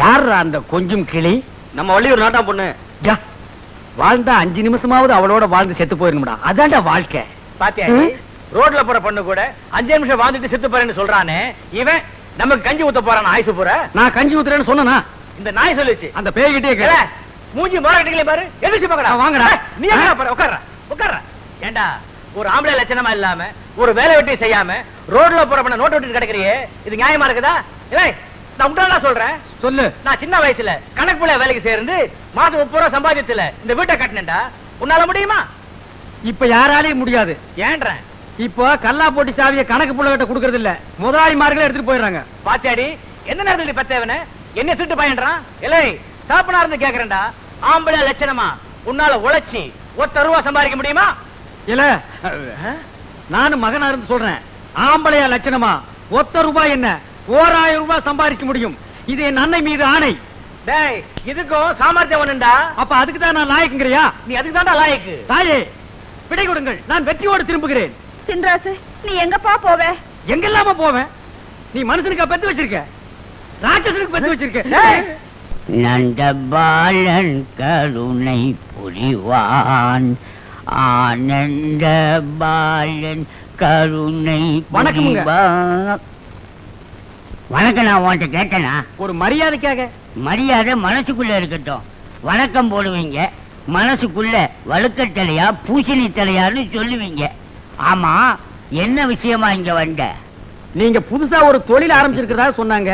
யார் அந்த கொஞ்சம் கிளி? நம்ம வள்ளியூர் நாட்டா பொண்ணு. வாழ்ந்தா 5 நிமிஷமாவது அவளோட வாழ்ந்து செத்து போயிருந்தா அதான்டா வாழ்க்கை. பாத்தியா, ரோட்ல போற பொண்ணு கூட 5 நிமிஷம் வாழ்ந்துட்டு செத்து போறேன்னு சொல்றானே, இவன் நமக்கு கஞ்சி ஊத்த போறான். ஆயுசு போற நான் கஞ்சி ஊத்துறேன்னு சொன்னா இந்த நாய் சொல்லுச்சு. அந்த பேய்கிட்டே கேள. மூஞ்சி மோரக்கட்டிங்களே பாரு. எதிர்த்து பாக்கடா. வாங்கடா. நீ எங்க பாரு. உட்கார்ற. ஏண்டா ஒரு ஆம்பளை லட்சணமா இல்லாம ஒரு வேலை வெட்டி செய்யாம ரோட்ல போற பண்ண நோட்டு விட்டு கிடக்குறியே, இது நியாயமா இருக்குதா? ஏய், நான் உண்மையா சொல்றேன். சொல்லு. நான் சின்ன வயசுல கணக்கு புள்ள வேலைக்கு சேர்ந்து மாதம் 30 ரூபாய் சம்பாதிச்சல இந்த வீட்டை கட்டினேன்டா. உன்னால முடியுமா? இப்ப யாராலையும் முடியாது. ஏன்றேன்? இப்போ கல்லா போட்டி சாவிய கணக்கு புள்ள கிட்ட குடுக்கறது இல்ல, முதலாளிமார்களே எடுத்துட்டு போயிடுறாங்க. பாத்தியாடி, எந்த நேரத்துல பத்தேவன என்ன திருட்டு பையன்றான்? இல்லை, சாப்பனா இருந்து கேக்குறேன்டா. ஆம்பளை லட்சணமா உன்னால உழைச்சி 1 ரூபாய் சம்பாதிக்க முடியுமா? இல்ல, நானும் மகனா இருந்து சொல்றேன். ஆம்பளையா லட்சணமா 1 ரூபாய் என்ன 1000 ரூபாய் சம்பாதிக்க முடியும். இது என் அன்னை மீது ஆணை. டேய், இதுக்கும் சாமர்த்தியம் ஒண்ணுடா. அப்ப அதுக்கு தான் நான் லாயக்குங்கறியா? நீ அதுக்கு தான்டா லாயக்கு. தாயே, விடை கொடுங்கள், நான் வெற்றியோடு திரும்புகிறேன். சின்ராசு, நீ எங்கப்பா போவ? எங்கெல்லாம போவேன்? நீ மனுஷனுக்கு பெத்து வச்சிருக்க, ராட்சசனுக்கு பெத்து வச்சிருக்க. நந்தபாலன் கருணை புரிவான், ஆனந்த பாலன் கருணை புரிவான். வணக்கம். நான் உன்கிட்ட கேட்டேனா? ஒரு மரியாதைக்காக. மரியாதை மனசுக்குள்ள இருக்கட்டும். வணக்கம் போடுவீங்க, மனசுக்குள்ள வழுக்கத்தலையா பூசணி தலையான்னு சொல்லுவீங்க. ஆமா, என்ன விஷயமா இங்க வந்த? நீங்க புதுசா ஒரு தொழில் ஆரம்பிச்சிருக்கிறதா சொன்னாங்க,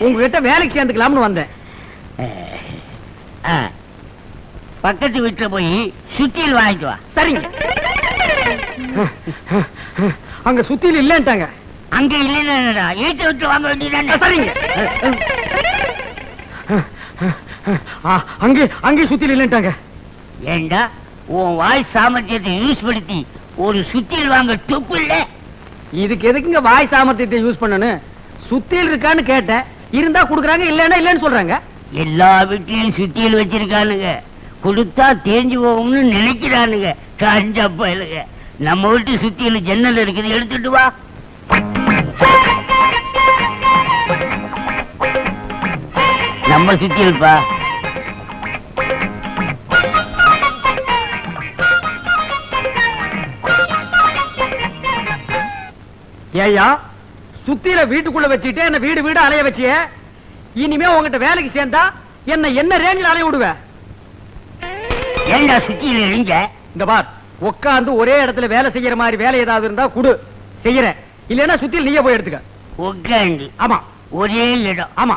உங்ககிட்ட வேலைக்கு சேர்ந்துக்கலாம்னு வந்தேன். பக்கத்து வீட்டுல போய் சுத்தியில் வாங்கிட்டு வா. சரிங்க. அங்க சுத்தியில் இல்லன்ட்டாங்க. அங்க இல்லைன்னா வீட்டை விட்டு வாங்க வேண்டியதானே? சரிங்க. அங்கே சுத்தியில் இல்லன்ட்டாங்க. ஏண்டா, உன் வாய் சாமர்த்தியத்தை யூஸ் படுத்தி ஒரு சுத்தியில் வாங்க துப்பு இல்ல? இதுக்கு எதுக்குங்க வாய் சாமர்த்தியத்தை யூஸ் பண்ணனு? சுத்தியில் இருக்கான்னு கேட்டேன், இருந்தா குடுக்குறாங்க, இல்லன்னா இல்லன்னு சொல்றாங்க. எல்லா வீட்லயும் சுத்தியில் வச்சிருக்கானுங்க, கொடுத்தா தேஞ்சு போகும்னு நினைக்கிறானுங்க. காஞ்ச பயலுங்க. நம்ம வீட்டு சுத்தியில் ஜன்னல் இருக்குது, எடுத்துட்டு வா. நம்ம சுத்தியில்ப்பா. ஏயா, சுத்தியில வீட்டுக்குள்ள வச்சுட்டு என்ன வீடு வீடு அலைய வச்சிய, இனிமே உங்ககிட்ட வேலைக்கு சேர்ந்தா என்ன ரேஞ்சில் அலைய விடுவ? ஏண்டா சுத்தியில இருங்க? இந்த பார், உட்கார்ந்து ஒரே இடத்துல வேலை செய்யற மாதிரி வேலை ஏதாவது இருந்தா குடு, செய்யறேன். இல்லன்னா சுத்தியில் நீயே போய் எடுத்துக்க. உட்காந்து? ஆமா. ஒரே இடம்? ஆமா.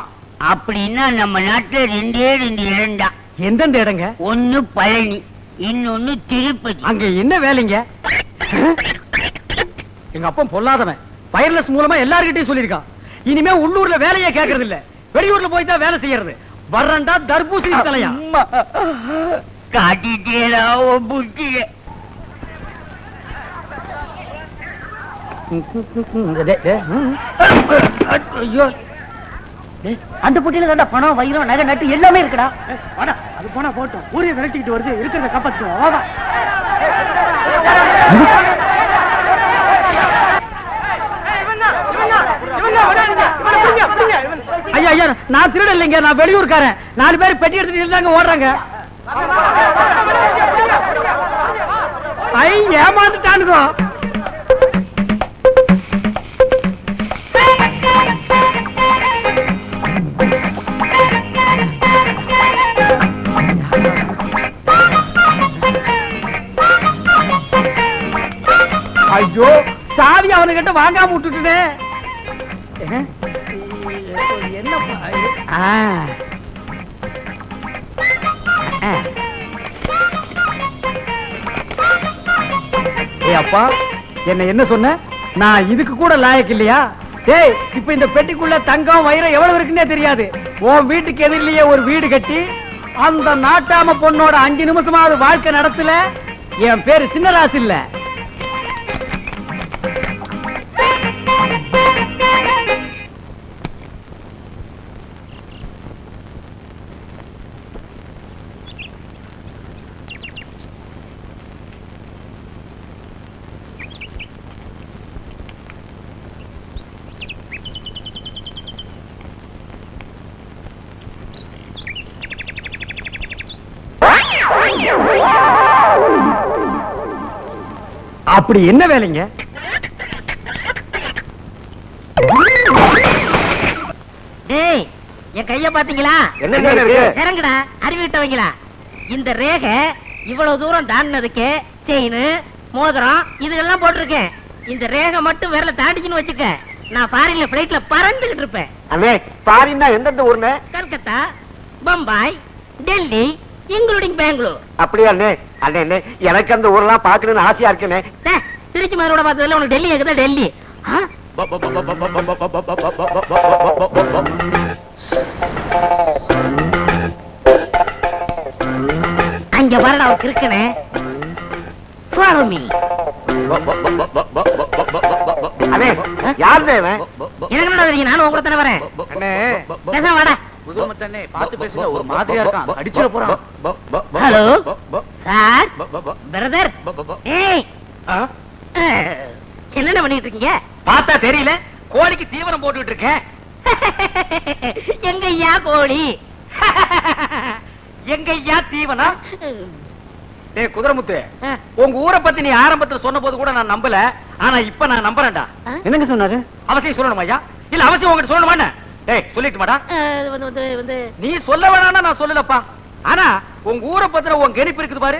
அப்படின்னா நம்ம நாட்டுல 2 இடம்டா. எந்தெந்த இடங்க? ஒன்னு பழனி, இன்னொன்னு திருப்பதி. அங்க என்ன வேலைங்க? எங்க அப்பா பொல்லாதவன், வயர்லெஸ் மூலமா எல்லார்கிட்டையும் சொல்லிருக்கான். இனிமே உள்ளூர்ல வேலையே கேட்கறது இல்ல, வெளியூர்ல போய் தான் வேலை செய்யறது. வர்றண்டா தர்பூசணி தலையா. காட்டிட்டேடா புட்டிய. ஐயோ, அந்த பொட்டியில தாண்டா பணம், வயிறும், நகை, நட்டு எல்லாமே இருக்குடா. அது போனா போட்டோம், ஊரே விரட்டிக்கிட்டு வருது, இருக்கிறத காப்பாத்துவோம். ஐயா ஐயா, நான் திருட இல்லைங்க, நான் வெளியூர்காரன். 4 பேர் பெட்டி எடுத்துட்டு இருந்தாங்க, ஓடுறாங்க. ஐ, ஏமாந்துட்டானுங்க. ஐயோ, சாவி அவனுக்கிட்ட வாங்காம விட்டுட்டே. அப்பா, என்ன சொன்ன? நான் இதுக்கு கூட லாயக்கு இல்லையா? டேய், இப்ப இந்த பெட்டிக்குள்ள தங்கம் வைரம் எவ்வளவு இருக்குன்னே தெரியாது. உன் வீட்டுக்கு எதிரிலேயே ஒரு வீடு கட்டி அந்த நாட்டாம பொண்ணோட 5 நிமிஷமாவது வாழ்க்கை நடத்தல. என் பேரு சின்னராசு இல்ல. அப்படி என்ன வேலைங்க? டேய், என் கைய பாத்தீங்களா? என்ன இருக்கு? இறங்குடா, அறிவிட்டவங்களா. இந்த ரேகை இவ்வளவு தூரம் தாண்டினதுக்கு செயின், மோதிரம் இதெல்லாம் போட்டிருக்கேன். இந்த ரேகை மட்டும் விரல தாண்டிச்சுன்னு வச்சுக்க, நான் ஃபாரின்ல பிளைட்ல பறந்துகிட்டு இருப்பேன். அண்ணே, ஃபாரின்னா எந்தெந்த ஊர்னே? கல்கத்தா, பம்பாய், டெல்லி, இன்க்ளூடிங் பெங்களூர். அப்படியா அண்ணே? அண்ணே, எனக்கு அந்த ஊர்லாம் பாக்கணும்னு ஆசையா இருக்குண்ணே. திருச்சி மதுரோட பார்த்ததுல உனக்கு டெல்லி இருக்குதா? டெல்லி அங்க வரடா இருக்குனே. Follow me. அண்ணே, யாருண்ணே இவன்? எனக்கு என்ன தெரியும்? நானும் உங்க கூட தானே வரேன். அண்ணே, பேச வாடா. புதுமத்தண்ணே பாத்து பேசுங்க, ஒரு மாதிரியா இருக்கான், அடிச்சிட போறான். Hello sir, brother. ஏய், என்னென்ன பண்ணிட்டு இருக்கீங்க? பார்த்தா தெரியல, கோழிக்கு தீவனம் போட்டுட்டு இருக்கேன். எங்கய்யா கோழி? எங்கய்யா தீவனம்? டேய் குதிரமுத்து, உங்க ஊரை பத்தி நீ ஆரம்பத்துல சொன்ன போது கூட நான் நம்பல, ஆனா இப்ப நான் நம்புறேன்டா. என்னங்க சொன்னாரு? அவசியம் சொல்லணும் ஐயா? இல்ல அவசியம் உங்ககிட்ட சொல்லணுமா? டேய் சொல்லிட்டு மாடா. நீ சொல்ல வேணாம்னா நான் சொல்லலப்பா, ஆனா உங்க ஊரை பத்தின உன் கணிப்பு இருக்குது பாரு,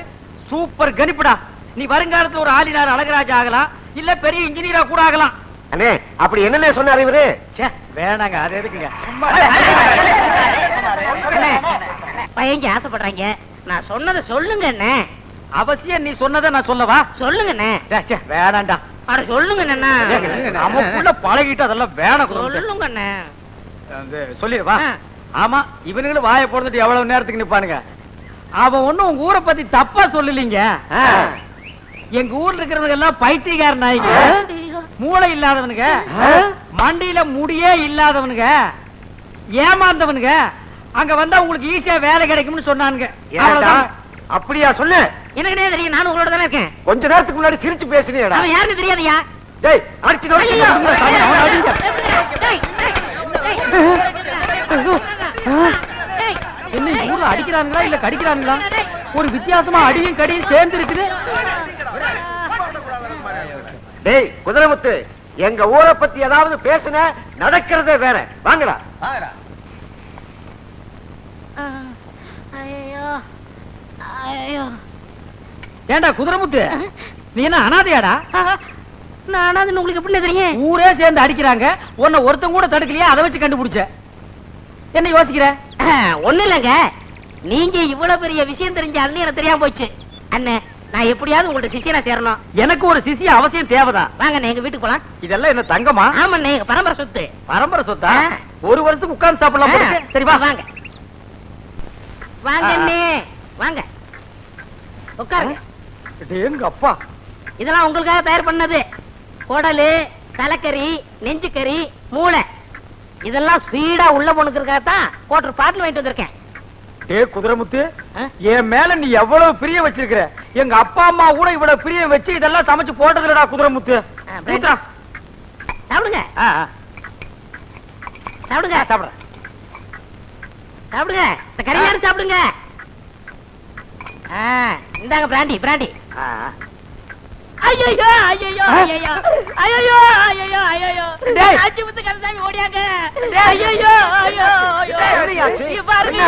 சூப்பர் கணிப்புடா. நீ வருங்காலத்துல ஒரு ஆளினார் அழகராஜா ஆகலாம், இல்ல பெரிய இன்ஜினியரா கூட ஆகலாம். அண்ணே, அப்படி என்னண்ணே சொன்னாரு இவரு? ச்சே, வேணாங்க, அது எதுக்குங்க? பையங்க ஆசைப்படுறாங்க, நான் சொன்னதை சொல்லுங்க என்ன. அவசியம் நீ சொன்னதை நான் சொல்லவா? சொல்லுங்க என்ன. ச்சே, வேணாண்டா. அட சொல்லுங்க என்ன. நமக்குள்ள பழகிட்டு அதெல்லாம் வேணாம். சொல்லுங்க என்ன. சொல்லிடுவா. ஆமா, இவனுங்களும் வாயை போடுறதுட்டு எவ்வளவு நேரத்துக்கு நிப்பானுங்க. அவன் ஒண்ணும் உங்க ஊரை பத்தி தப்பா சொல்லலீங்க. எங்க ஊர்ல இருக்கிறவங்க எல்லாம் பைத்தியக்கார நாய்ங்க, மூளை இல்லாதவனுங்க, மண்டியில முடியே இல்லாதவனுங்க, ஏமாந்தவனுங்க. அங்க வந்தா உங்களுக்கு ஈஸியா வேலை கிடைக்கும்னு சொன்னானுங்க. அவ்வளவுதான். அப்படியா சொல்லு? எனக்கு என்ன தெரியும்? நானும் உங்களோட தானே இருக்கேன். கொஞ்ச நேரத்துக்கு முன்னாடி சிரிச்சு பேசுனீடா. அவன் யாருன்னு தெரியாதையா? டேய், அடிச்சு ஐயோ! என்ன ஊர்ல அடிக்கிறாங்களா இல்ல கடிக்கிறாங்களா? ஒரு வித்தியாசமா அடியும் கடியும் சேர்ந்து இருக்குது. டேய் குதிரமுத்து, எங்க ஊரை பத்தி ஏதாவது பேசுன நடக்கிறதே வேற. வாங்கடா. ஐயோ ஐயோ. ஏண்டா குதிரமுத்து, நீ என்ன அனாதையாடா? நானாவது உங்களுக்கு எப்படி தெரியும்? ஊரே சேர்ந்து அடிக்கிறாங்க, உன்னை ஒருத்தன் கூட தடுக்கலையா? அதை வச்சு கண்டுபிடிச்ச. என்ன யோசிக்கிற? ஒண்ணு இல்லங்க, நீங்க இவ்வளவு பெரிய விஷயம் தெரிஞ்சாலும் எனக்கு தெரியாம போச்சு. அண்ணே, நான் எப்படியாவது உங்கள்ட்ட சிஷியனா சேரணும். எனக்கு ஒரு சிசிய அவசியம் தேவைதான். வாங்க எங்க வீட்டுக்கு போலாம். இதெல்லாம் என்ன தங்கமா? ஆமாண்ணே, எங்க பரம்பரை சொத்து. பரம்பரை சொத்தா? ஒரு வருஷத்துக்கு உட்கார்ந்து சாப்பிடலாம் போல இருக்கு. சரி வா. வாங்க வாங்க அண்ணே, வாங்க உட்காருங்க. எங்க அப்பா, இதெல்லாம் உங்களுக்காக தயார் பண்ணது. குடலு, தலைக்கறி, நெஞ்சுக்கறி, மூளை, இதெல்லாம் ஸ்பீடா உள்ள போனுக்கிறதுக்காகத்தான் குவார்டர் பாட்டில் வாங்கிட்டு வந்திருக்கேன். டே குதிரமுத்து, என் மேல நீ எவ்வளவு பிரியம் வச்சிருக்கிற. எங்க அப்பா அம்மா கூட இவ்வளவு பிரியம் வச்சு இதெல்லாம் சமைச்சு போட்டதுலடா குதிரமுத்து. சாப்பிடுங்க சாப்பிடுங்க சாப்பிடுறேன். சாப்பிடுங்க, இந்த கறியாரு சாப்பிடுங்க. இந்தாங்க பிராண்டி பிராண்டி. ஐயோ ஐயோ ஐயோ ஐயோ ஐயோ ஐயோ. டேய், ஆச்சி முத்து கந்தசாமி ஓடியாங்க. ஐயோ ஐயோ ஐயோ. என்னையாச்சு? இங்க பாருங்க.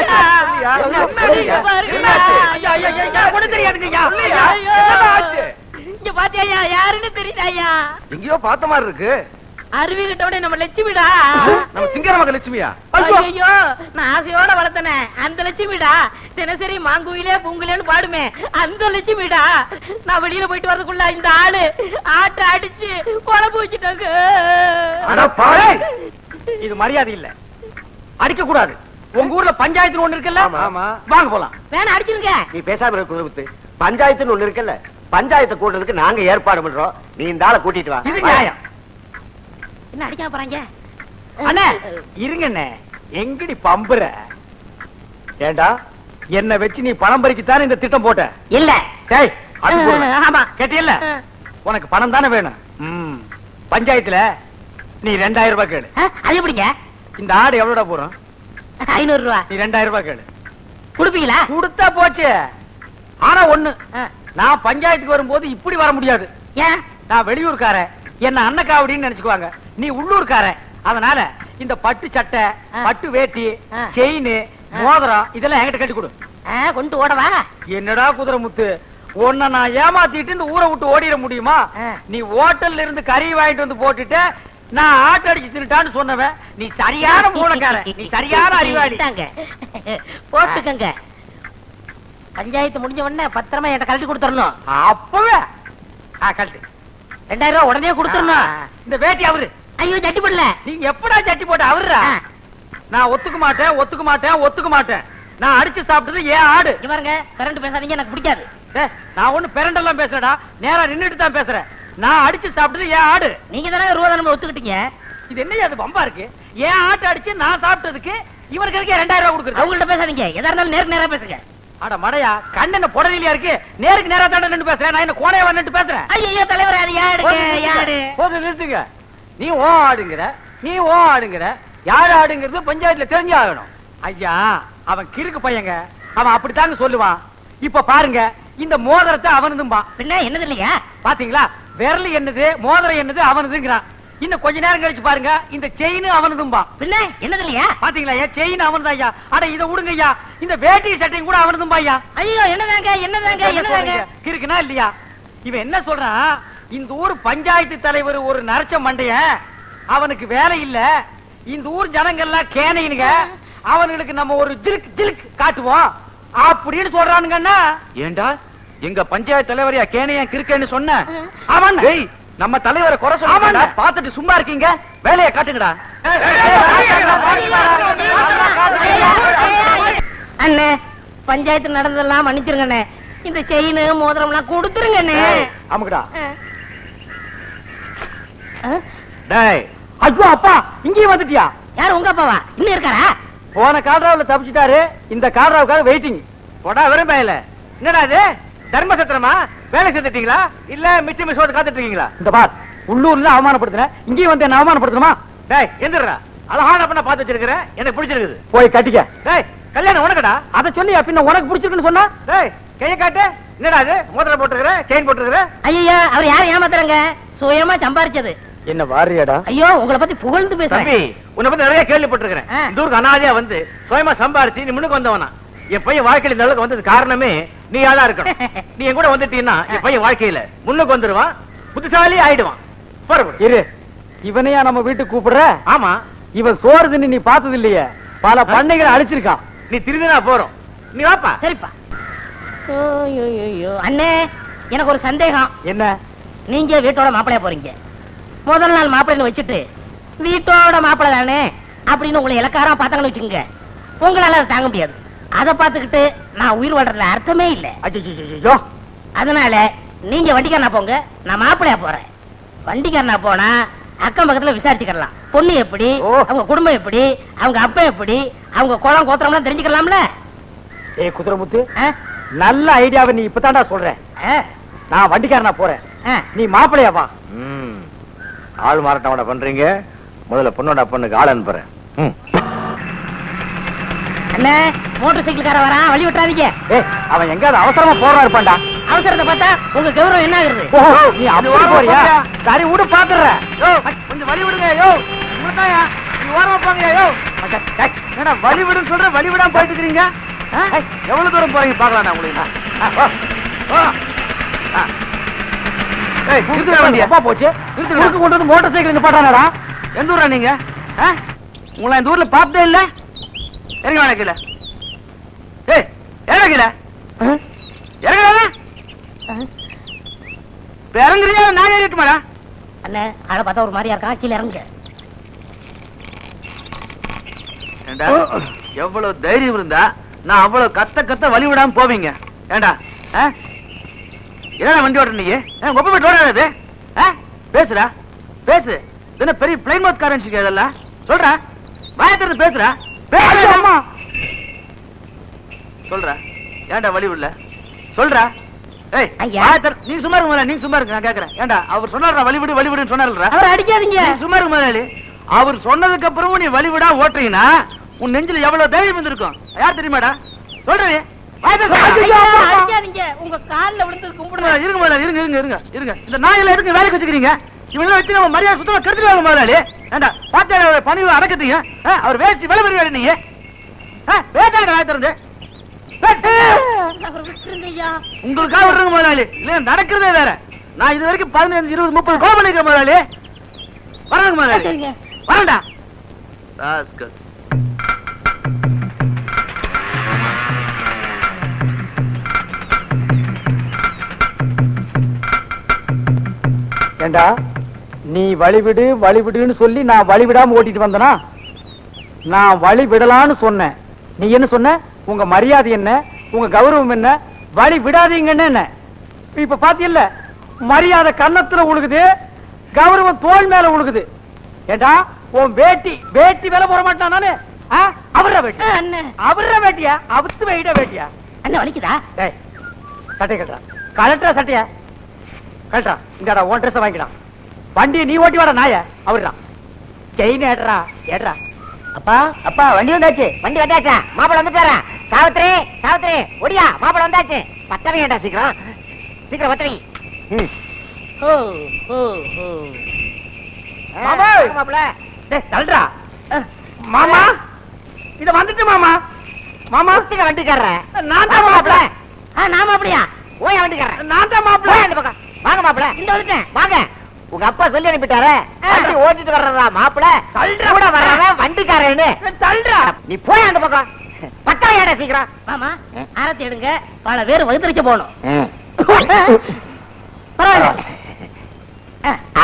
இங்க பாருங்க. ஐயோ ஐயோ ஐயோ. ஒண்ணும் தெரியாதுங்கய்யா. ஐயோ. என்னடாச்சு? இங்க பாத்தியா, யாருன்னு தெரியுதாயா? எங்கேயோ பார்த்த மாதிரி இருக்கு. அருவி கிட்டோட நம்ம லட்சுமிடா. நம்ம சிங்கர மக லட்சுமியா? ஐயோ, நான் ஆசையோட வளர்த்தனே அந்த லட்சுமிடா. தினசரி மாங்குயிலே பூங்குலேன்னு பாடுமே அந்த லட்சுமிடா. நான் வெளியில போயிட்டு வரதுக்குள்ள இந்த ஆளு ஆட்ட அடிச்சு குழம்பு வச்சுட்டாங்க. இது மரியாதை இல்ல, அடிக்க கூடாது. உங்க ஊர்ல பஞ்சாயத்து ஒண்ணு இருக்குல்ல? வாங்க போலாம். வேணா அடிச்சிருங்க. நீ பேசாம இருக்க குதிரமுத்து. பஞ்சாயத்துன்னு ஒண்ணு இருக்குல்ல, பஞ்சாயத்தை கூட்டுறதுக்கு நாங்க ஏற்பாடு பண்றோம். நீ இந்த ஆளை கூட்டிட்டு வா. இது நியாயம். என்ன அடிக்காம போறாங்க? அண்ணே இருங்கண்ணே, எங்கடி பம்புற? ஏண்டா, என்ன வச்சு நீ பணம் பறிக்கத்தானே இந்த திட்டம் போட்ட? இல்ல. டேய், அது போடுங்க. ஆமா. கேட்டியல்ல, உனக்கு பணம் தானே வேணும். பஞ்சாயத்துல நீ 2000 ரூபாய் கேளு. அது எப்படிங்க? இந்த ஆடு எவ்வளோடா போறோம்? 500 ரூபா. நீ 2000 ரூபாய் கேளு. கொடுப்பீங்களா? கொடுத்தா போச்சு. ஆனா ஒண்ணு, நான் பஞ்சாயத்துக்கு வரும்போது இப்படி வர முடியாது. ஏன் நான் வெளியூர்காரன், என்ன அன்னக்காவடின்னு நினைச்சுக்குவாங்க. நீ உள்ளூர்காரன், அதனால இந்த பட்டு சட்டை, பட்டு வேட்டி, செயின், மோதிரம் இதெல்லாம் என்கிட்ட கட்டி கொடு. கொண்டு ஓடவா? என்னடா குதிரை முத்து, உன்னை நான் ஏமாத்திட்டு இந்த ஊரை விட்டு ஓடிட முடியுமா? நீ ஹோட்டல்ல இருந்து கறி வாங்கிட்டு வந்து போட்டுட்டு நான் ஆட்டோ அடிச்சு தின்னுட்டான்னு சொன்னவன் நீ சரியான மூலக்காரன், நீ சரியான அறிவாளி. போட்டுக்கங்க. பஞ்சாயத்து முடிஞ்ச உடனே பத்திரமா என்கிட்ட கழட்டி கொடுத்துடணும். அப்பவே கழட்டு. 2000 ரூபாய் உடனே கொடுத்துடணும். இந்த வேட்டி அவரு. ஐயோ சட்டி போடல. நீ எப்படா சட்டி போட்ட அவருடா? நான் ஒத்துக்க மாட்டேன், ஒத்துக்க மாட்டேன், ஒத்துக்க மாட்டேன். நான் அடிச்சு சாப்பிட்டது ஏன் ஆடு. இங்க பாருங்க, கரண்ட் பேசாதீங்க, எனக்கு பிடிக்காது. நான் ஒண்ணு பெரண்டெல்லாம் பேசுறடா, நேரா நின்னுட்டு தான் பேசுறேன். நான் அடிச்சு சாப்பிட்டது ஏன் ஆடு. நீங்க தானே ரூபா தானே ஒத்துக்கிட்டீங்க. இது என்ன அது பம்பா இருக்கு? ஏன் ஆட்டு அடிச்சு நான் சாப்பிட்டதுக்கு இவருக்கு 2000 ரூபாய் கொடுக்குறது. அவங்கள்ட்ட பேசாதீங்க, எதா இருந்தாலும் நேருக்கு நேரா பேசுங்க. அட மடையா, கண்ணன புடலியா இருக்கு, நேருக்கு நேரா தாண்ட நின்னு பேசுறேன். நான் என்ன கோணையா நின்னு பேசுறேன். ஐயோ தலைவர், அது யாரு? போது நிறுத்துங்க. நீ ஓ ஆடுங்கிற, நீ ஓ ஆடுங்கிற, யார் ஆடுங்கிறது பஞ்சாயத்துல தெரிஞ்சு ஆகணும். ஐயா, அவன் கிறுக்கு பையங்க, அவன் அப்படித்தாங்க சொல்லுவான். இப்ப பாருங்க, இந்த மோதிரத்தை அவனதும்பா. பின்ன என்னது இல்லையா? பாத்தீங்களா, விரல் என்னது மோதிரம் என்னது அவனதுங்கிறான். இன்னும் கொஞ்ச நேரம் கழிச்சு பாருங்க, இந்த செயின் அவனதும்பா. பின்ன என்னது இல்லையா? பாத்தீங்களா, செயின் அவனதா ஐயா. அட இத விடுங்க ஐயா, இந்த வேட்டி சட்டையும் கூட அவனதும்பா ஐயா. ஐயோ என்னதாங்க கிறுக்குனா இல்லையா? இவன் என்ன சொல்றான், இந்த ஊர் பஞ்சாயத்து தலைவர் ஒரு நரச்ச மண்டைய, அவனுக்கு வேலை இல்ல, இந்த ஊர் ஜனங்கள்லாம் கேனைனுங்க, அவனுக்கு நம்ம ஒரு ஜிலுக் ஜிலுக் காட்டுவோம் அப்படின்னு சொல்றானுங்கன்னா. ஏண்டா எங்க பஞ்சாயத்து தலைவரையா கேனையா கிறுக்கன்னு சொன்ன? அவன் நம்ம தலைவரை குறை சொல்ல பாத்துட்டு சும்மா இருக்கீங்க, வேலையை காட்டுங்கடா. அண்ணே, பஞ்சாயத்து நடந்ததெல்லாம் மன்னிச்சிருங்கண்ணே. இந்த செயின் மோதிரம் எல்லாம் கொடுத்துருங்கண்ணே. ஆமாடா. டேய், ஐயோ அப்பா, இங்கேயும் வந்துட்டியா? யார் உங்க அப்பாவா? இன்னும் இருக்காரா? போன காட்ராவுல தப்பிச்சிட்டாரு, இந்த காட்ராவுக்காக வெயிட்டிங். போடா விரும்பல. என்னடா இது தர்மசத்திரமா? வேலை செஞ்சுட்டீங்களா இல்ல மிச்சம் மிஷோட காத்துட்டு இருக்கீங்களா? இந்த பார், உள்ளூர்ல அவமானப்படுத்துறேன், இங்கேயும் வந்து என்ன அவமானப்படுத்தணுமா? டேய் எந்திரா, அழகான பண்ண பாத்து வச்சிருக்கிறேன், எனக்கு பிடிச்சிருக்குது, போய் கட்டிக்க. டேய் கல்யாணம் உனக்குடா, அத சொல்லியா பின்ன உனக்கு பிடிச்சிருக்குன்னு சொன்னா? டேய் கையை காட்டு. என்னடா இது மோதிரம் போட்டுருக்கிற, செயின் போட்டுருக்கிற? ஐயா, அவர் யார் ஏமாத்துறாங்க? சுயமா சம்பாரிச்சது. என்ன வாரியாடா? ஐயோ, உங்களை பத்தி புகழ்ந்து பேசுறேன். தம்பி, உன்னை பத்தி நிறைய கேள்விப்பட்டிருக்கிறேன். இந்த ஊருக்கு அனாதையா வந்து சுயமா சம்பாரிச்சு நீ முன்னுக்கு வந்தவனா. என் பையன் வாழ்க்கையில இந்த அளவுக்கு வந்தது காரணமே நீ யாரா இருக்கணும். நீ என் கூட வந்துட்டீன்னா என் பையன் வாழ்க்கையில முன்னுக்கு வந்துருவான், புத்திசாலி ஆயிடுவான். இரு, இவனையா நம்ம வீட்டுக்கு கூப்பிடுற? ஆமா, இவன் சோறு தின்னு நீ பார்த்தது இல்லையே, பல பண்ணைகளை அழிச்சிருக்கான். நீ திருந்தினா போறோம், நீ வாப்பா. சரிப்பா. அண்ணே, எனக்கு ஒரு சந்தேகம். என்ன? நீங்க வீட்டோட மாப்பிளைய போறீங்க, முதல் நாள் மாப்பிள்ளைன்னு வச்சுட்டு வீட்டோட மாப்பிள்ளை தானே அப்படின்னு உங்களை இலக்காரம் பார்த்தாங்கன்னு வச்சுக்கோங்க, உங்களால அதை தாங்க முடியாது. அதை பார்த்துக்கிட்டு நான் உயிர் வாழ்றதுல அர்த்தமே இல்லை. அதனால நீங்க வண்டிக்காரனா போங்க, நான் மாப்பிள்ளையா போறேன். வண்டிக்காரனா போனா அக்கம் பக்கத்துல விசாரிச்சுக்கலாம், பொண்ணு எப்படி, அவங்க குடும்பம் எப்படி, அவங்க அப்பா எப்படி, அவங்க குளம் கோத்திரம்லாம் தெரிஞ்சுக்கலாம்ல. ஏ குதிரைமுத்து, நல்ல ஐடியாவை நீ இப்பதான்டா சொல்ற. நான் வண்டிக்காரனா போறேன், நீ மாப்பிள்ளையா வா. ஆள் மாறாட்டோட பண்றீங்க, முதல்ல பொண்ணோட பொண்ணுக்கு ஆள் அனுப்புறேன். அண்ணே, மோட்டார் சைக்கிள்கார வரான், வழி விட்டுறாதீங்க. அவன் எங்காவது அவசரமா போறா இருப்பான்டா. அவசரத்தை பார்த்தா உங்க கௌரவம் என்ன ஆகுறது? நீ அப்படி போறியா? சரி விடு, பாத்துறேன். கொஞ்சம் வழி விடுங்க. யோ உங்களுக்காயா, நீ ஓரமா போங்க. யோ என்னடா வழி விடுன்னு சொல்ற, வழி விடாம போயிட்டு இருக்கீங்க. எவ்வளவு தூரம் போறீங்க பாக்கலாம் உங்களுக்கு. அப்பா போச்சு, கொண்டு வந்து மோட்டார் சைக்கிள் நிப்பாட்டானடா. எந்த ஊரா நீங்க? உங்களை இந்த ஊர்ல பார்த்தே இல்ல. இறங்க வேணா கீழே. இறங்க கீழே. இறங்குறியா நான் ஏறிட்டுமாடா? அண்ணே, ஆளை பார்த்தா ஒரு மாதிரியா இருக்கான், கீழே இறங்குங்க. எவ்வளவு தைரியம் இருந்தா நான் அவ்வளவு கத்த கத்த வழி விடாம போவீங்க. ஏண்டா என்ன வண்டி ஓட்டுற நீ? ஒப்ப போய் ஓடாது. பேசுறா பேசு, என்ன பெரிய பிளைன் மவுத் காரன்ஸ் இதெல்லாம் சொல்ற, வாயத்திலிருந்து பேசுறா. சொல்ற ஏண்டா வழி விடல சொல்ற. நீ சும்மா இருக்க, நீ சும்மா இருக்கு, நான் கேக்குறேன். ஏண்டா அவர் சொன்னாரா வழி விடு வழி விடுன்னு சொன்னாரு. அவர் அடிக்காதீங்க, சும்மா இருக்கு முதலாளி. அவர் சொன்னதுக்கு அப்புறமும் நீ வழி விடா ஓட்டுறீங்கன்னா உன் நெஞ்சில எவ்வளவு தைரியம் இருந்திருக்கும் யார் தெரியுமாடா? சொல்றேன். அடிக்காதீங்க, உங்க கால்ல விழுந்து கும்பிடுங்க. இருங்க முதலாளி, இருங்க இருங்க இருங்க இருங்க. இந்த நாயில எதுக்கு வேலைக்கு வச்சுக்கிறீங்க? இவங்கள வச்சு நம்ம மரியாதை சுத்தமா கெடுத்துருவாங்க முதலாளி. ஏண்டா பாத்தியா பணிவு அடக்கத்தீங்க? அவர் வேஸ்ட் வேலை பெறுவாரு நீங்க. வேட்டாங்க வாய் திறந்து. அவர் விட்டுருங்க ஐயா. உங்களுக்காக விடுறங்க முதலாளி. இல்ல நடக்கிறதே வேற. நான் இது வரைக்கும் 15, 20, 30 கோல் பண்ணிருக்கேன் முதலாளி. வரங்க முதலாளி. சரிங்க. வரண்டா. ஏண்டா நீ வழிவிடு வழிவிடுன்னு சொல்லி நான் வழிவிடாம ஓட்டிட்டு வந்தனா? நான் வழி விடலான்னு சொன்னேன். நீ என்ன சொன்ன? உங்க மரியாதை என்ன, உங்க கௌரவம் என்ன, வழி விடாதீங்கன்னு என்ன? இப்ப பாத்தியல்ல, மரியாதை கன்னத்துல உழுகுது, கௌரவம் தோல் மேல உழுகுது. ஏண்டா உன் வேட்டி வேட்டி மேல போட மாட்டான் நானு? அவர வேட்டி, அண்ணன் அவர வேட்டியா? அவுத்து வைட வேட்டியா? அண்ணன் வலிக்குதா? டேய் சட்டை கட்டுறா, கலட்டா சட்டையா கட்டுறா. இங்கடா உன் ட்ரெஸ் வாங்கிடா. வண்டியை நீ ஓட்டி வாடா நாய. அவர்டா செயின் ஏடுறா ஏடுறா. அப்பா அப்பா வண்டி வந்தாச்சு, வண்டி வந்தாச்சா? மாப்பிள வந்துட்டாரா? சாவித்திரி சாவித்திரி ஒடியா, மாப்பிள வந்தாச்சு. பத்தவங்க ஏண்டா சீக்கிரம் சீக்கிரம் பத்தவங்க. ஓ ஓ ஓ மாமா மாப்பிள டேய் தள்ளுடா. மாமா இத வந்துட்டு மாமா. மாமா வண்டிக்காரர நான் தான் மாப்பிள. நான் மாப்பிளையா? ஓய் வண்டிக்காரர நான் தான் மாப்பிள. போய் அந்த பக்கம் வாங்க மாப்பிள. இந்த வந்துட்டேன் வாங்க. உங்க அப்பா சொல்லி அனுப்பிட்டாரு, வண்டி ஓட்டிட்டு வர்றதா மாப்பிள, கூட வர்றதா வண்டிக்காரன்னு. தள்ளுடா. நீ போய் அந்த பக்கம் பத்தரை ஏடா சீக்கிரம். மாமா ஆரத்தி எடுங்க, பல பேர் வகுத்தரிக்க போகணும். பரவாயில்ல,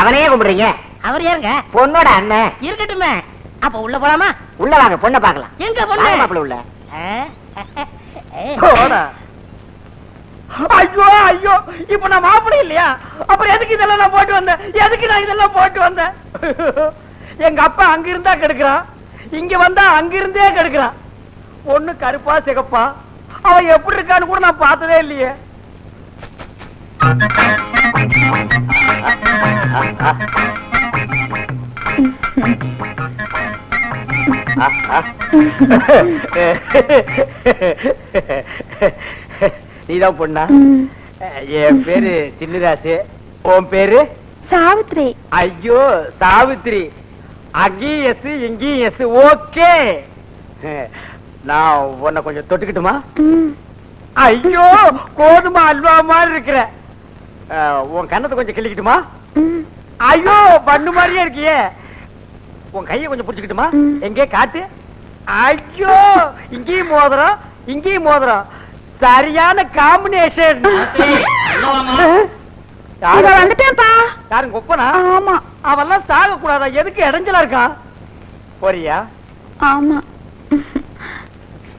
அவனையே கும்பிடுறீங்க. அவர் யாருங்க? பொண்ணோட அண்ணன். இருக்கட்டுமே. அப்ப உள்ள போலாமா? உள்ள வாங்க, பொண்ணை பார்க்கலாம். எங்க பொண்ணு? மாப்பிள உள்ள. போடா. ஐயோ ஐயோ, இப்ப நான் மாப்பிளை இல்லையா? அப்புறம் எதுக்கு இதெல்லாம் நான் போட்டு வந்தேன்? எதுக்கு நான் இதெல்லாம் போட்டு வந்தேன்? எங்க அப்பா அங்க இருந்தா கெடுக்கிறான், இங்க வந்தா அங்க இருந்தே கெடுக்கிறான். பொண்ணு கருப்பா சிகப்பா, அவன் எப்படி இருக்கான்னு கூட நான் பார்த்ததே இல்லையே. நீதான் பொண்ணா? என் பேரு சின்னராசு. உன் பேரு? சாவித்ரி. ஐயோ சாவித்ரி, அங்கேயும் எஸ் இங்கேயும் எஸ். ஓகே, நான் உன்னை கொஞ்சம் தொட்டுக்கிட்டுமா? ஐயோ கோதுமை அல்வா மாதிரி இருக்கிற. உன் கண்ணத்தை கொஞ்சம் கிள்ளிக்கிட்டுமா? ஐயோ பண்ணு மாதிரியே இருக்கியே. உன் கையை கொஞ்சம் புடிச்சுக்கிட்டுமா? எங்கே காட்டு. ஐயோ இங்கேயும் மோதிரம் இங்கேயும் மோதிரம், சரியான காம்பினேஷன். வந்துட்டேன்ப்பா. யாருங்க ஒப்பனா? ஆமா. அவெல்லாம் சாக கூடாதா? எதுக்கு இடைஞ்சலா இருக்கான்? போறியா? ஆமா.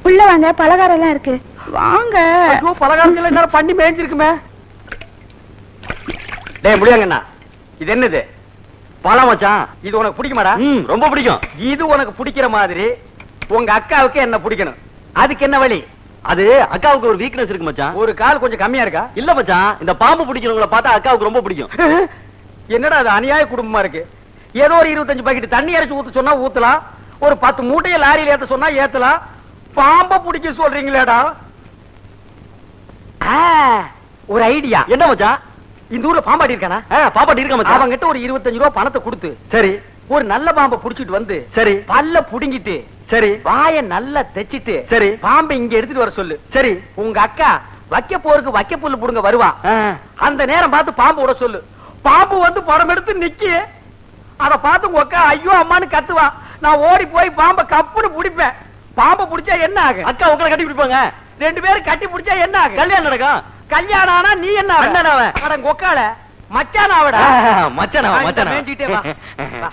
உள்ள வாங்க, பலகாரம் எல்லாம் இருக்கு. வாங்க. பலகாரத்துல என்ன பண்ணி மேய்ஞ்சிருக்குமே. டேய் முடியாங்கண்ணா, இது என்னது? பழம் மச்சான். இது உனக்கு பிடிக்குமாடா? ரொம்ப பிடிக்கும். இது உனக்கு பிடிக்கிற மாதிரி உங்க அக்காவுக்கு என்ன பிடிக்கணும். அதுக்கு என்ன வழி? அது அக்காவுக்கு ஒரு வீக்னஸ் இருக்கு மச்சான். ஒரு கால் கொஞ்சம் கம்மியா இருக்கா? இல்ல மச்சான், இந்த பாம்பு பிடிக்கிறவங்கள பார்த்தா அக்காவுக்கு ரொம்ப பிடிக்கும். என்னடா அது அநியாய குடும்பமா இருக்கு. ஏதோ ஒரு 25 பாக்கெட் தண்ணி அரைச்சு ஊத்த சொன்னா ஊத்தலாம், ஒரு 10 மூட்டையை லாரியில ஏத்த சொன்னா ஏத்தலாம். பாம்ப பிடிக்க சொல்றீங்களேடா. ஒரு ஐடியா. என்ன மச்சான்? இந்த ஊர்ல பாம்பாட்டி இருக்கானா? பாப்பாட்டி இருக்க மச்சான். அவங்கிட்ட ஒரு 25 ரூபாய் பணத்தை கொடுத்து சரி ஒரு நல்ல பாம்பை புடிச்சிட்டு வந்து சரி பல்ல புடுங்கிட்டு சரி வாய நல்லா தெச்சிட்டு சரி பாம்பை இங்க எடுத்துட்டு வர சொல்லு. சரி உங்க அக்கா வைக்க போருக்கு வைக்க புல்லு புடுங்க வருவா. அந்த நேரம் பார்த்து பாம்பு விட சொல்லு. பாம்பு வந்து படம் எடுத்து நிக்கி. அத பார்த்து உங்க அக்கா ஐயோ அம்மான்னு கத்துவா. நான் ஓடி போய் பாம்பை கப்புன்னு பிடிப்பேன். பாம்பை பிடிச்சா என்ன ஆகும்? அக்கா உங்களை கட்டி பிடிப்பாங்க. 2 பேரும் கட்டி பிடிச்சா என்ன ஆகும்? கல்யாணம் நடக்கும். கல்யாணம் ஆனா நீ என்ன அண்ணனாவ? அட கொக்கால மச்சானாவடா. மச்சானாவா? மச்சானா மேஞ்சிட்டே வா.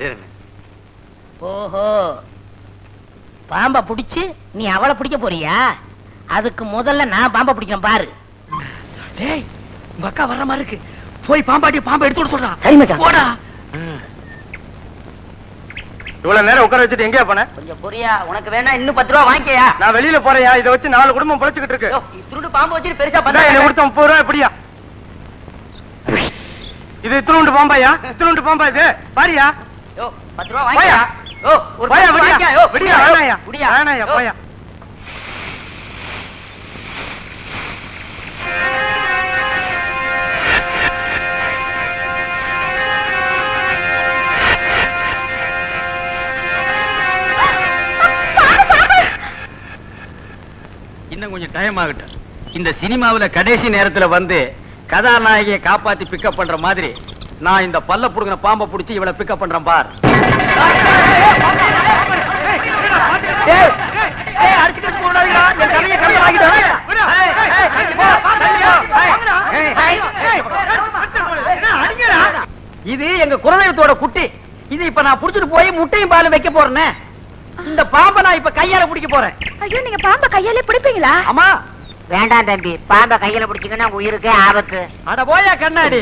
சரி. ஓஹோ, பாம்ப பிடிச்சு நீ அவளை பிடிக்க போறியா? அதுக்கு முதல்ல நான் பாம்ப பிடிக்கிறேன் பாரு. டேய் உங்க அக்கா வர்ற மாதிரி இருக்கு. போய் பாம்பாட்டி பாம்பை எடுத்து விட சொல்றான். சரி மச்சான். போடா. இவ்வளவு நேரம் உட்கார வச்சுட்டு எங்கேயா போன? கொஞ்சம் புரியா, உனக்கு வேணா இன்னும் 10 ரூபா வாங்கிக்கையா? நான் வெளியில போறேயா. இதை வச்சு 4 குடும்பம் பொழைச்சுக்கிட்டு இருக்கு. இத்துண்டு பாம்பு வச்சு பெருசா என்ன கொடுத்த 30 ரூபாய் எப்படியா? இது இத்துணுண்டு பாம்பாயா? இத்துணுண்டு பாம்பா இது பாரியா? 10 ரூபா வாங்கியா? ஒரு போயா, பத்து விடியா. வாங்கியா? விடியா, வேணாயா. விடியா. வேணாயா, போயா. இன்னும் கொஞ்சம் டைம் ஆகட்டும். இந்த சினிமாவுல கடைசி நேரத்துல வந்து கதாநாயகியை காப்பாத்தி பிக்கப் பண்ற மாதிரி நான் இந்த பல்ல புடுங்கின பாம்பை புடிச்சு இவளை பிக்கப் பண்றேன் பார். இது எங்க குலதெய்வத்தோட குட்டி. இது இப்ப நான் புடிச்சிட்டு போய் முட்டையும் பாலும் வைக்க போறேன். இந்த பாம்பை நான் இப்ப கையால பிடிக்க போறேன். ஐயோ நீங்க பாம்பை கையாலே பிடிப்பீங்களா? ஆமா. வேண்டாம் தம்பி, பாம்பை கையில பிடிச்சிங்கன்னா உயிருக்கே ஆபத்து. அட போயா கண்ணாடி,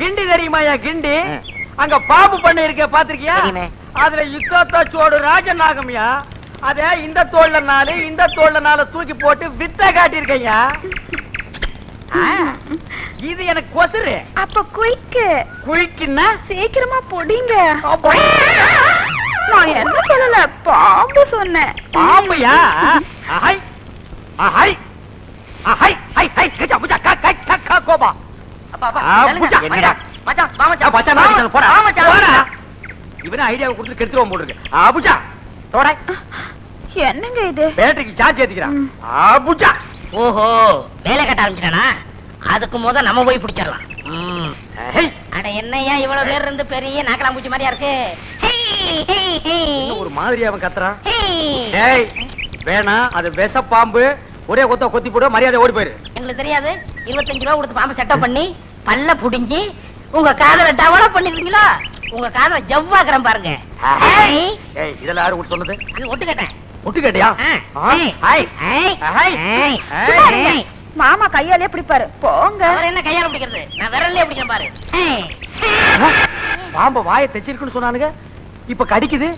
கிண்டி தெரியுமாயா கிண்டி? அங்க பாம்பு பண்ணை இருக்க பாத்திருக்கியா? தெரியுமே. அதுல யுத்தத்தோடு ராஜநாகம்யா. அத இந்த தோல்ல நாலு தூக்கி போட்டு வித்த காட்டியிருக்கையா. இது எனக்கு கொசுரு. அப்ப குயிக்கு குளிக்குன்னா சீக்கிரமா பொடிங்க. நான் என்ன சொல்லல, பாம்பு சொன்னேன். பாம்புயா? அஹை அஹை அஹை ஹை ஹை கச்சா புச்சா கா கா கா கா கோபா. என்னடா மச்சான், வா மச்சான். மச்சான் நான் அடிச்சேன், போடா. வா மச்சான். போடா. இவனை ஐடியாவை கொடுத்து கெடுத்துருவோம் போல இருக்கு. அபுஜா தோடை என்னங்க இது? பேட்டரிக்கு சார்ஜ் ஏத்திக்கிறான். ம். அபுஜா ஓஹோ, வேலை கட்ட ஆரம்பிச்சிட்டானா? அதுக்கு முத நம்ம போய் பிடிச்சிடலாம். ஹை அட என்னையா இவ்வளவு பேர் இருந்து பெரிய நாக்கலாம்பூச்சி மாதிரியா இருக்கு? ஹே, ஹே, ஹே. இன்னும் ஒரு மாதிரி அவன் கத்துறான். ஹே. டேய் வேணாம், அது விஷ பாம்பு. ஒரே கொத்த கொத்தி போடு, மரியாதை ஓடி போயிரு. எங்களுக்கு தெரியாது. 25 ரூபா கொடுத்து பாம்பை செட்டப் பண்ணி பல்ல புடுங்கி உங்க காதல டெவலப் பண்ணிருக்கீங்களா? உங்க காதல ஜவ்வாக்குறேன் பாருங்க. ஹை. ஏய் இதெல்லாம் யாரு கூட சொன்னது? அது ஒட்டு கேட்டேன். ஒட்டு கேட்டியா? ஆ. ஹை ஹை. ஹை ஹை. சும்மா இருங்க. மாமா கையாலே பிடிப்பாரு, போங்க. அவர் என்ன கையால பிடிக்கிறது? நான் விரல்லே பிடிக்கிறேன் பாரு. ஹே. பாம்பு வாயை தைச்சிருக்குன்னு சொன்னானுங்க, இப்ப கடிக்குது.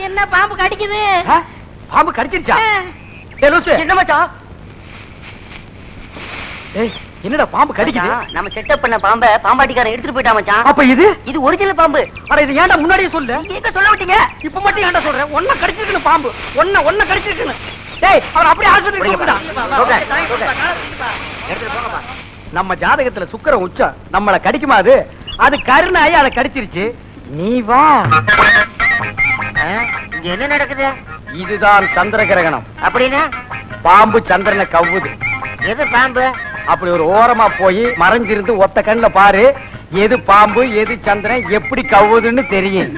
என்ன பாம்பு கடிக்குது? ஆ? பாம்பு கடிச்சிருச்சா? ஏய் லூசு, என்ன மச்சான்? ஏய் என்னடா பாம்பு கடிக்குது? நம்ம செட்டப் பண்ண பாம்பை பாம்பாட்டிக்காரன் எடுத்துட்டு போயிட்டா மச்சான். அப்ப இது இது ஒரிஜினல் பாம்பு. அட இது ஏன்டா முன்னாடியே சொல்லு? நீங்க எங்க சொல்ல விட்டீங்க? இப்ப மட்டும் ஏன்டா சொல்றேன்? ஒன்ன கடிச்சிருக்குன்னு பாம்பு, ஒன்ன கடிச்சிருக்குன்னு. டேய் அவன் அப்படியே ஆஸ்பத்திரிக்கு போடா. நம்ம ஜாதகத்துல சுக்கிரன் உச்சம், நம்மள கடிக்குமா அது? அது கருணாயி அதை கடிச்சிருச்சு. நீ வா. இங்க என்ன நடக்குது? இதுதான் சந்திர கிரகணம். அப்படின்னா பாம்பு சந்திரனை கவ்வுது. எது பாம்பு? அப்படி ஒரு ஓரமா போய் மறைஞ்சிருந்து ஒத்த கண்ணுல பாரு, எது பாம்பு எது சந்திரன் எப்படி கவ்வுதுன்னு தெரியும்.